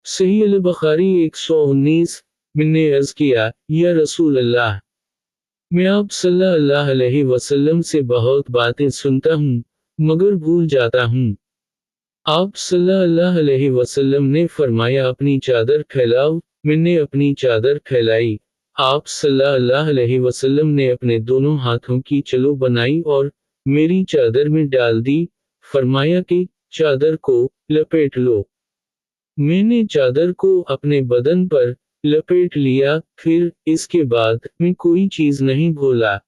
सही अल बुखारी 119। मैंने अर्ज किया, या रसूल अल्लाह, मैं आप सल्लल्लाहु अलैहि वसल्लम से बहुत बातें सुनता हूँ, मगर भूल जाता हूँ। आप सल्लल्लाहु अलैहि वसल्लम ने फरमाया, अपनी चादर फैलाओ। मैंने अपनी चादर फैलाई। आप सल्लल्लाहु अलैहि वसल्लम ने अपने दोनों हाथों की चलो बनाई और मेरी चादर में डाल दी। फरमाया कि चादर को लपेट लो। मैंने चादर को अपने बदन पर लपेट लिया, फिर इसके बाद मैं कोई चीज नहीं भूला।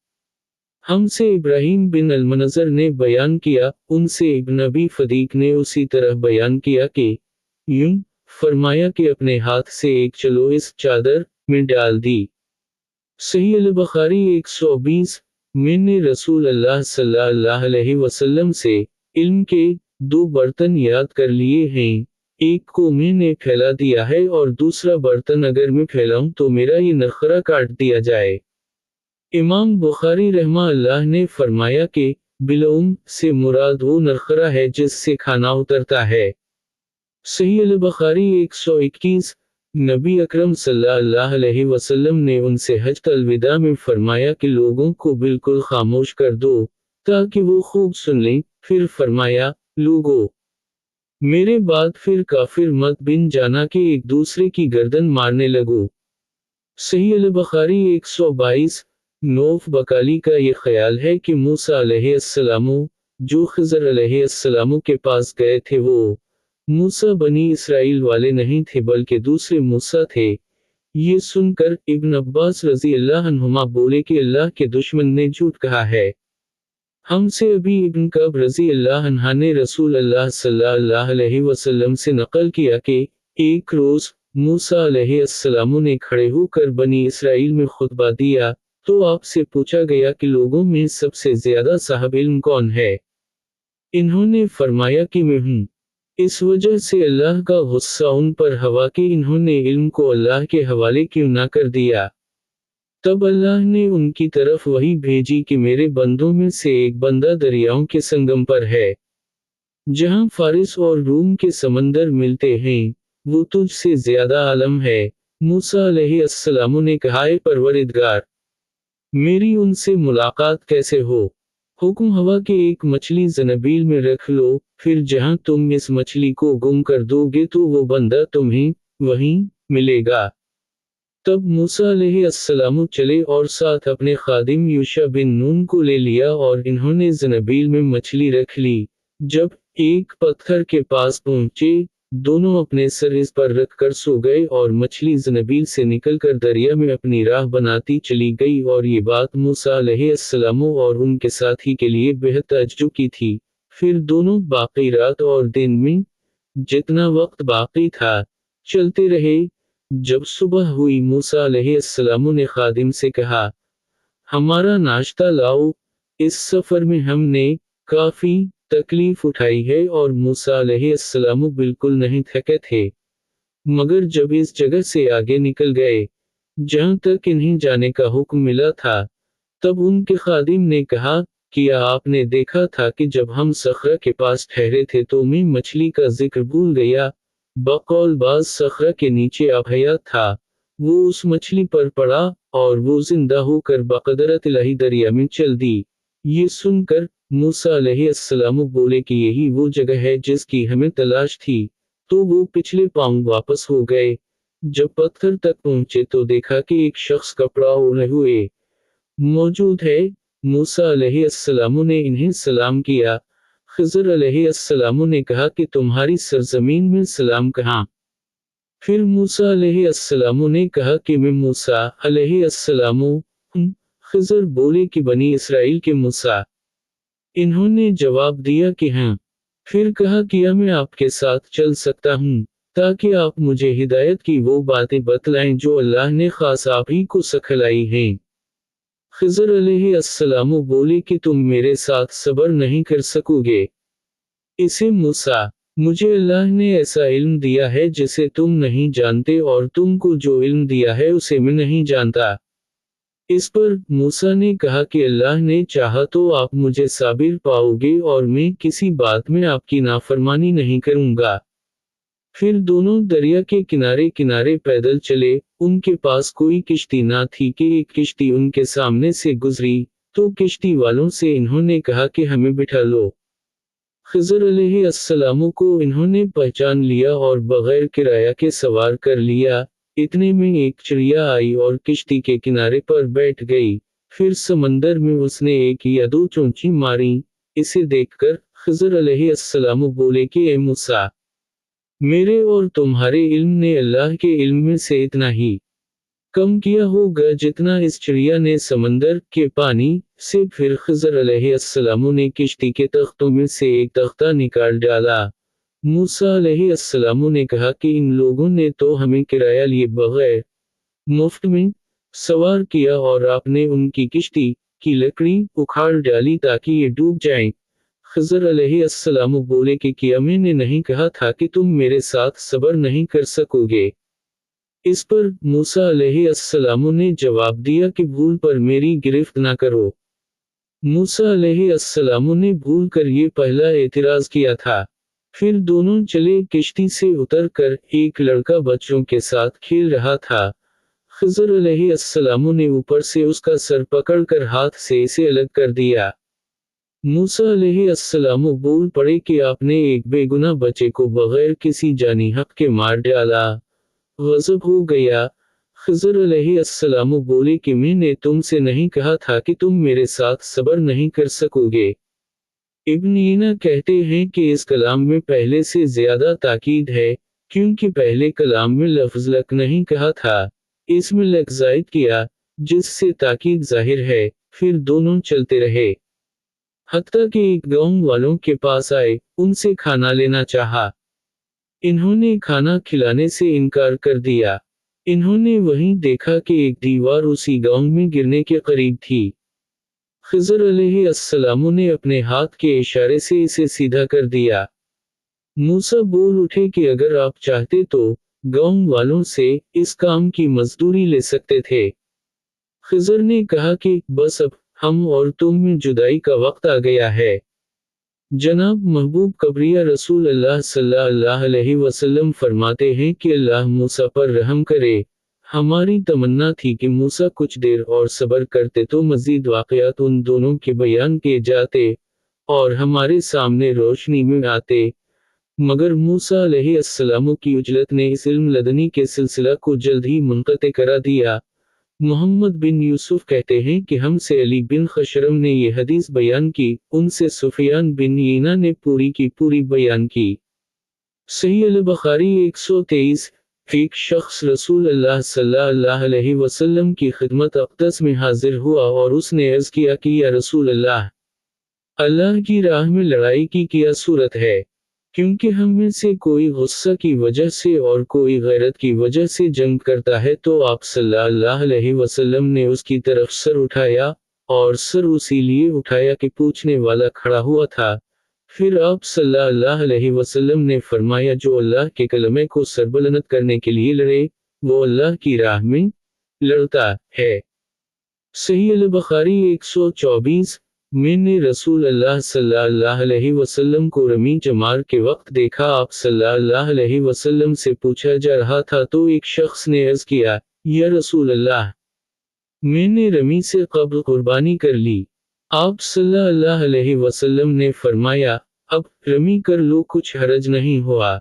हमसे इब्राहीम बिन अल-मुनज़्ज़र ने बयान किया, उनसे इब्न अबी फदीक ने उसी तरह बयान किया कि यूं फरमाया कि अपने हाथ से एक चलो इस चादर में डाल दी। सही अल बुखारी 120। मैंने रसूल अल्लाह सल्लल्लाहु अलैहि वसल्लम से इल्म के दो बर्तन याद कर लिए हैं। एक को मैंने फैला दिया है और दूसरा बर्तन अगर मैं फैलाऊं तो मेरा ये नखरा काट दिया जाए। इमाम बुखारी रहमा अल्लाह ने फरमाया कि बिलौम से मुराद वो नखरा है जिससे खाना उतरता है। सही अल बुखारी 121। नबी अकरम सल्लल्लाहु अलैहि वसल्लम ने उनसे हज अलविदा में फरमाया कि लोगों को बिल्कुल खामोश कर दो ताकि वो खूब सुन लें। फिर फरमाया, लोगों, मेरे बाद फिर काफिर मत बिन जाना कि एक दूसरे की गर्दन मारने लगो। सही अल बुखारी 122। नौफ बकाली का ये ख्याल है कि मूसा अलैहिस्सलामु जो खिज़र अलैहिस्सलामु के पास गए थे वो मूसा बनी इसराइल वाले नहीं थे बल्कि दूसरे मूसा थे। ये सुनकर इब्न अब्बास रज़ी अल्लाह अन्हुमा बोले कि अल्लाह के दुश्मन ने झूठ कहा है। हमसे अभी इब्न कब रज़ी अल्लाह अन्हा ने रसूल अल्लाह सल्लल्लाहु अलैहि वसल्लम से नकल किया कि एक रोज़ मूसा अलैहिस्सलामु ने खड़े होकर बनी इसराइल में खुतबा दिया, तो आपसे पूछा गया कि लोगों में सबसे ज्यादा साहब इल्म कौन है। इन्होंने फरमाया कि मैं हूँ। इस वजह से अल्लाह का गुस्सा उन पर हवा कि इन्होंने इल्म को अल्लाह के हवाले क्यों ना कर दिया। तब अल्लाह ने उनकी तरफ वही भेजी कि मेरे बंदों में से एक बंदा दरियाओं के संगम पर है, जहां फारिस और रूम के समंदर मिलते हैं, वो तुझसे ज्यादा आलम है। मूसा अलैहिस्सलाम ने कहा, ए परवरिदगार, मेरी उनसे मुलाकात कैसे हो। हुक्म हवा कि एक मछली ज़नबील में रख लो, फिर जहां तुम इस मछली को गुम कर दोगे तो वो बंदा तुम्हें वहीं मिलेगा। तब मूसा अलैहिस्सलाम चले और साथ अपने खादिम यूशा बिन नून को ले लिया और इन्होंने ज़नबील में मछली रख ली। जब एक पत्थर के पास पहुंचे, दोनों अपने सर इस पर रख कर सो गए और मछली ज़नबील से निकलकर दरिया में अपनी राह बनाती चली गई। और ये बात मूसा अलैहिस्सलाम और उनके साथी के लिए बेहद ताज्जुब की थी। फिर दोनों बाकी रात और दिन में जितना वक्त बाकी था चलते रहे। जब सुबह हुई मूसा अलैहिस्सलाम ने खादिम से कहा, हमारा नाश्ता लाओ, इस सफर में हमने काफी तकलीफ उठाई है। और मूसा अलैहिस्सलाम बिल्कुल नहीं थके थे, मगर जब इस जगह से आगे निकल गए जहां तक इन्हें जाने का हुक्म मिला था, तब उनके खादिम ने कहा, क्या आपने देखा था कि जब हम सखरा के पास ठहरे थे तो मैं मछली का जिक्र भूल गया। बकौल बाज सखरा के नीचे अभयात था, वो उस मछली पर पड़ा और वो जिंदा होकर बक़दरत इलाही दरिया में चल दी। ये सुनकर मूसा अलैहिस्सलाम बोले कि यही वो जगह है जिसकी हमें तलाश थी। तो वो पिछले पांव वापस हो गए। जब पत्थर तक पहुंचे तो देखा कि एक शख्स कपड़ा ओढ़े हुए मौजूद है। मूसा अलैहिस्सलाम ने इन्हें सलाम किया। खिज़र अलैहिस्सलाम ने कहा कि तुम्हारी सरजमीन में सलाम कहाँ। फिर मूसा अलैहिस्सलाम ने कहा कि मैं मूसा अलैहिस्सलाम हूँ। खिज़र बोले कि बनी इसराइल के मूसा। इन्होंने जवाब दिया कि हाँ। फिर कहा कि मैं आपके साथ चल सकता हूँ, ताकि आप मुझे हिदायत की वो बातें बतलाएं जो अल्लाह ने खास आप ही को सिखलाई हैं। खिज़र अलैहिस्सलाम बोले कि तुम मेरे साथ सब्र नहीं कर सकोगे। इसे मूसा, मुझे अल्लाह ने ऐसा इल्म दिया है जिसे तुम नहीं जानते और तुमको जो इल्म दिया है उसे मैं नहीं जानता। इस पर मूसा ने कहा कि अल्लाह ने चाहा तो आप मुझे साबिर पाओगे और मैं किसी बात में आपकी नाफरमानी नहीं करूंगा। फिर दोनों दरिया के किनारे किनारे पैदल चले। उनके पास कोई किश्ती ना थी कि एक किश्ती उनके सामने से गुजरी, तो किश्ती वालों से इन्होंने कहा कि हमें बिठा लो। खिज़र अलैहिस्सलाम को इन्होंने पहचान लिया और बगैर किराया के सवार कर लिया। इतने में एक चिड़िया आई और किश्ती के किनारे पर बैठ गई। फिर समंदर में उसने एक या दो चोंची मारी। इसे देखकर खिज़र अलैहिस्सलाम बोले कि ए मूसा, मेरे और तुम्हारे इल्म ने अल्लाह के इल्म में से इतना ही कम किया होगा जितना इस चिड़िया ने समंदर के पानी से। फिर खिज़र अलैहिस्सलाम ने किश्ती के तख्तों में से एक तख्ता निकाल डाला। मूसा अलैहिस्सलाम ने कहा कि इन लोगों ने तो हमें किराया लिए बगैर मुफ्त में सवार किया और आपने उनकी किश्ती की लकड़ी उखाड़ डाली ताकि ये डूब जाएं। खिज़र अलैहिस्सलाम बोले कि क्या मैंने नहीं कहा था कि तुम मेरे साथ सब्र नहीं कर सकोगे। इस पर मूसा अलैहिस्सलाम ने जवाब दिया कि भूल पर मेरी गिरफ्त ना करो। मूसा अलैहिस्सलाम ने भूल कर ये पहला एतराज किया था। फिर दोनों चले। किश्ती से उतरकर एक लड़का बच्चों के साथ खेल रहा था। खिज़र अलैहिस्सलाम ने ऊपर से उसका सर पकड़कर हाथ से इसे अलग कर दिया। मूसा अलैहिस्सलाम बोल पड़े कि आपने एक बेगुनाह बच्चे को बगैर किसी जानी हक के मार डाला। गज़ब हो गया। खिज़र अलैहिस्सलाम बोले कि मैंने तुमसे नहीं कहा था कि तुम मेरे साथ सब्र नहीं कर सकोगे। इब्न ईना कहते हैं कि इस कलाम में पहले से ज़्यादा ताकीद है, क्योंकि पहले कलाम में लफ्ज़ लक नहीं कहा था, इसमें लक ज़ायद किया, जिससे ताकीद ज़ाहिर है। फिर दोनों चलते रहे, हत्ता कि एक गाँव वालों के पास आए, उनसे खाना लेना चाहा। इन्होंने खाना खिलाने से इनकार कर दिया। इन्होंने वहीं देखा कि एक दीवार उसी गांव में गिरने के करीब थी। खिज़र अलैहिस्सलाम ने अपने हाथ के इशारे से इसे सीधा कर दिया। मूसा बोल उठे कि अगर आप चाहते तो गांव वालों से इस काम की मजदूरी ले सकते थे। खिज़र ने कहा कि बस अब हम और तुम में जुदाई का वक्त आ गया है। जनाब महबूब कबरिया रसूल अल्लाह सल्लल्लाहु अलैहि वसल्लम फरमाते हैं कि अल्लाह मूसा पर रहम करे। हमारी तमन्ना थी कि मूसा कुछ देर और सब्र करते तो मज़ीद वाक़यात उन दोनों के बयान किए जाते और हमारे सामने रोशनी में आते, मगर मूसा अलैहिस्सलाम की उजलत ने इस इल्म लदनी के सिलसिला को जल्द ही मुनक़ते करा दिया। मोहम्मद बिन यूसुफ कहते हैं कि हमसे अली बिन खशरम ने ये हदीस बयान की, उनसे सुफियान बिन यीना ने पूरी की पूरी बयान की। सही अल-बुखारी 123। एक शख्स रसूल अल्लाह सल्लल्लाहु अलैहि वसल्लम की खिदमत अक़दस में हाजिर हुआ और उसने अर्ज़ किया कि या रसूल अल्लाह, अल्लाह की राह में लड़ाई की क्या सूरत है? क्योंकि हम में से कोई गुस्सा की वजह से और कोई गैरत की वजह से जंग करता है, तो आप सल्लल्लाहु अलैहि वसल्लम ने उसकी तरफ सर उठाया, और सर उसी लिए उठाया कि पूछने वाला खड़ा हुआ था। फिर आप सल्लल्लाहु अलैहि वसल्लम ने फरमाया जो अल्लाह के कलमे को सरबलंद करने के लिए लड़े, वो अल्लाह की राह में लड़ता है। सही अल-बुखारी 124। मैंने रसूल अल्लाह सल्लल्लाहु अलैहि वसल्लम को रमी जमार के वक्त देखा। आप सल्लल्लाहु अलैहि वसल्लम से पूछा जा रहा था तो एक शख्स ने अर्ज़ किया, या रसूल अल्लाह, मैंने रमी से क़ब्ल कुर्बानी कर ली। आप सल्लल्लाहु अलैहि वसल्लम ने फरमाया, अब रमी कर लो, कुछ हरज नहीं हुआ।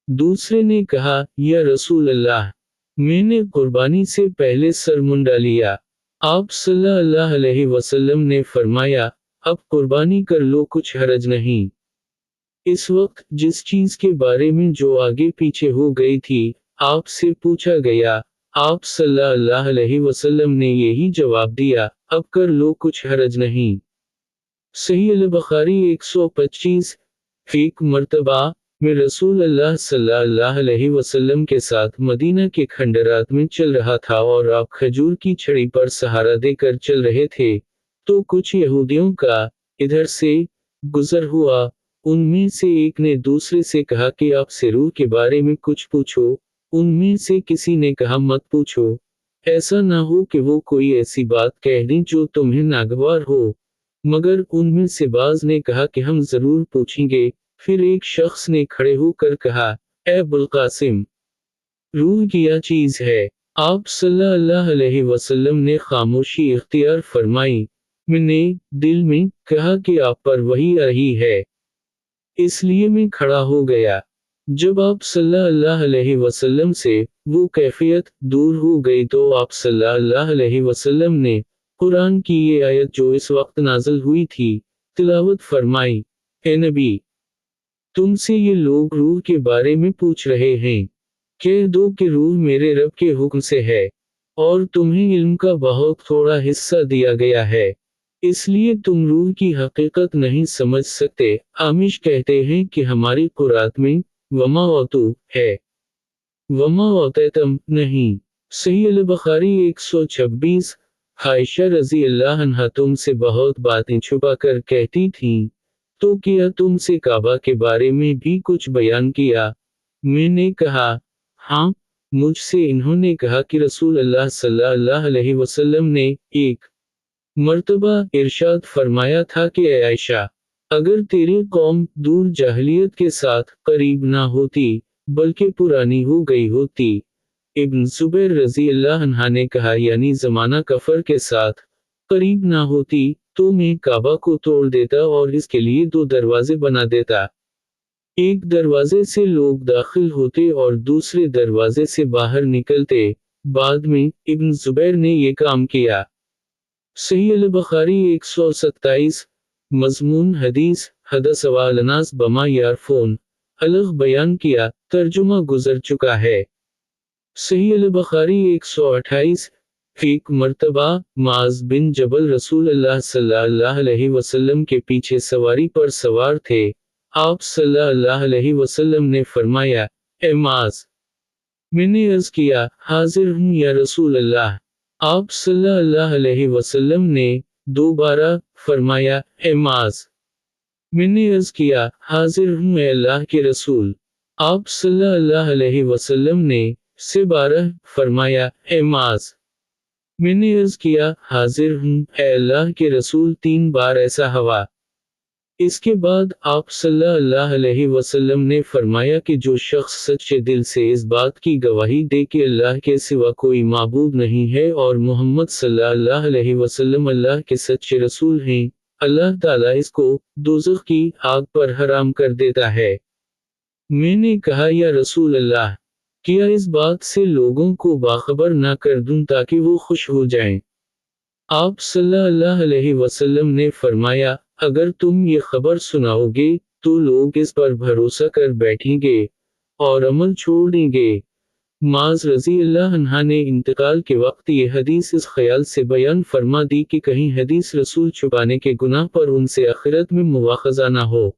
दूसरे ने कहा, या रसूल अल्लाह, मैंने कुर्बानी से पहले सर मुंडा लिया। आप सल्लल्लाहु अलैहि वसल्लम ने फरमाया, अब कुर्बानी कर लो, कुछ हरज नहीं। इस वक्त जिस चीज के बारे में जो आगे पीछे हो गई थी, आपसे पूछा गया, आप सल्लल्लाहु अलैहि वसल्लम ने यही जवाब दिया, अब कर लो, कुछ हरज नहीं। सही अल-बुखारी 125। एक मर्तबा में रसूल अल्लाह सल्लल्लाहु अलैहि वसल्लम के साथ मदीना के खंडरात में चल रहा था और आप खजूर की छड़ी पर सहारा देकर चल रहे थे, तो कुछ यहूदियों का इधर से गुजर हुआ। उनमें से एक ने दूसरे से कहा कि आपसे रूह के बारे में कुछ पूछो। उनमें से किसी ने कहा मत पूछो, ऐसा ना हो कि वो कोई ऐसी बात कह दें जो तुम्हें नागवार हो। मगर उनमें से बाज ने कहा कि हम जरूर पूछेंगे। फिर एक शख्स ने खड़े होकर कहा, اے ابوالقاسم، روح کیا چیز ہے؟ آپ صلی اللہ علیہ وسلم نے خاموشی اختیار فرمائی۔ میں نے دل میں کہا کہ آپ پر وحی آ رہی ہے، اس لیے میں کھڑا ہو گیا۔ جب آپ صلی اللہ علیہ وسلم سے وہ کیفیت دور ہو گئی تو آپ صلی اللہ علیہ وسلم نے قرآن کی یہ آیت جو اس وقت نازل ہوئی تھی تلاوت فرمائی۔ اے نبی، تم سے یہ لوگ روح کے بارے میں پوچھ رہے ہیں، کہہ دو کہ روح میرے رب کے حکم سے ہے، اور تمہیں علم کا بہت تھوڑا حصہ دیا گیا ہے، اس لیے تم روح کی حقیقت نہیں سمجھ سکتے۔ آمش کہتے ہیں کہ ہماری قرآت میں وما اوتو ہے، وما اوتیتم نہیں۔ صحیح البخاری 126۔ عائشہ رضی اللہ عنہا تم سے بہت باتیں چھپا کر کہتی تھیں، تو کیا تم سے کعبہ کے بارے میں بھی کچھ بیان کیا؟ میں نے کہا، ہاں، مجھ سے انہوں نے کہا کہ رسول اللہ صلی اللہ علیہ وسلم نے ایک مرتبہ ارشاد فرمایا تھا کہ اے عائشہ، اگر تیری قوم دور جاہلیت کے ساتھ قریب نہ ہوتی بلکہ پرانی ہو گئی ہوتی۔ ابن زبیر رضی اللہ عنہ نے کہا یعنی زمانہ کفر کے ساتھ قریب نہ ہوتی تو میں کعبہ کو توڑ دیتا اور اس کے لیے 2 دروازے بنا دیتا، ایک دروازے سے لوگ داخل ہوتے اور دوسرے دروازے سے باہر نکلتے۔ بعد میں ابن زبیر نے یہ کام کیا۔ صحیح البخاری 127۔ مضمون حدیث حدث والناس بما یعرفون الگ بیان کیا، ترجمہ گزر چکا ہے۔ صحیح البخاری 128۔ ایک مرتبہ معاذ بن جبل رسول اللہ صلی اللہ علیہ وسلم کے پیچھے سواری پر سوار تھے۔ آپ صلی اللہ علیہ وسلم نے فرمایا، اے معاذ! میں نے عرض کیا، حاضر ہوں یا رسول اللہ۔ آپ صلی اللہ علیہ وسلم نے دوبارہ فرمایا، اے معاذ! میں نے عرض کیا، حاضر ہوں اے اللہ کے رسول۔ آپ صلی اللہ علیہ وسلم نے سے 12 فرمایا، اے معاذ! میں نے عرض کیا، حاضر ہوں اے اللہ کے رسول 3 بار ایسا ہوا۔ اس کے بعد آپ صلی اللہ علیہ وسلم نے فرمایا کہ جو شخص سچے دل سے اس بات کی گواہی دے کہ اللہ کے سوا کوئی معبود نہیں ہے اور محمد صلی اللہ علیہ وسلم اللہ کے سچے رسول ہیں، اللہ تعالیٰ اس کو دوزخ کی آگ پر حرام کر دیتا ہے۔ میں نے کہا یا رسول اللہ، کیا اس بات سے لوگوں کو باخبر نہ کر دوں تاکہ وہ خوش ہو جائیں؟ آپ صلی اللہ علیہ وسلم نے فرمایا، اگر تم یہ خبر سناؤ گے تو لوگ اس پر بھروسہ کر بیٹھیں گے اور عمل چھوڑ دیں گے۔ معاذ رضی اللہ عنہ نے انتقال کے وقت یہ حدیث اس خیال سے بیان فرما دی کہ کہیں حدیث رسول چھپانے کے گناہ پر ان سے آخرت میں مواخذہ نہ ہو۔